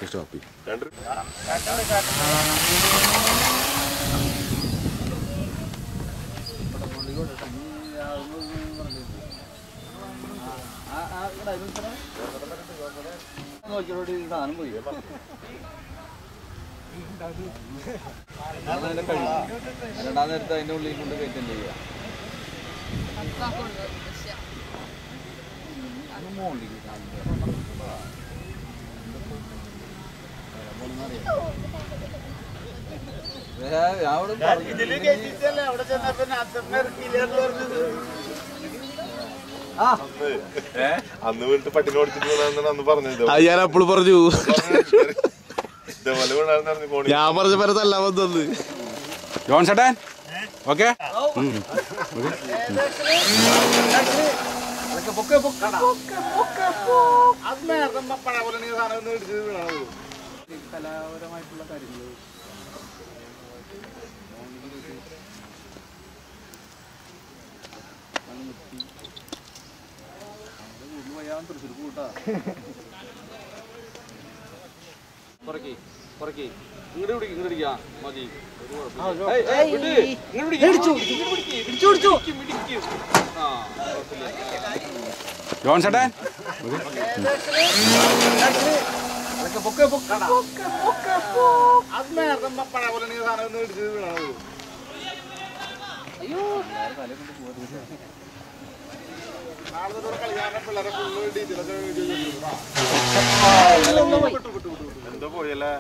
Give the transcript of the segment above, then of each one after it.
stop സാധനം പോയി രണ്ടാം നേരത്തെ അതിന്റെ ഉള്ളിൽ കൊണ്ട് കയറ്റം ചെയ്യുക അന്ന് വീട്ടിൽ പട്ടിനെ ഓടിച്ചിട്ട് അന്ന് പറഞ്ഞത് ഞാൻ അപ്പോഴും പറഞ്ഞു ഇതേപോലെ ഞാൻ പറഞ്ഞ പരത്തല്ല വന്നത് ജോൺ ചേട്ടൻ ഓക്കെ കലാപരമായിട്ടുള്ള കാര്യങ്ങൾ തൃശ്ശൂർ കൂട്ടാ ഇങ്ങോട്ട് മതി ജോൺ ചേട്ടൻ എന്താ പോയല്ലേ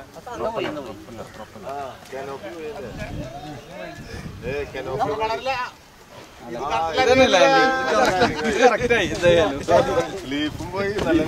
ലീഫും പോയി നല്ല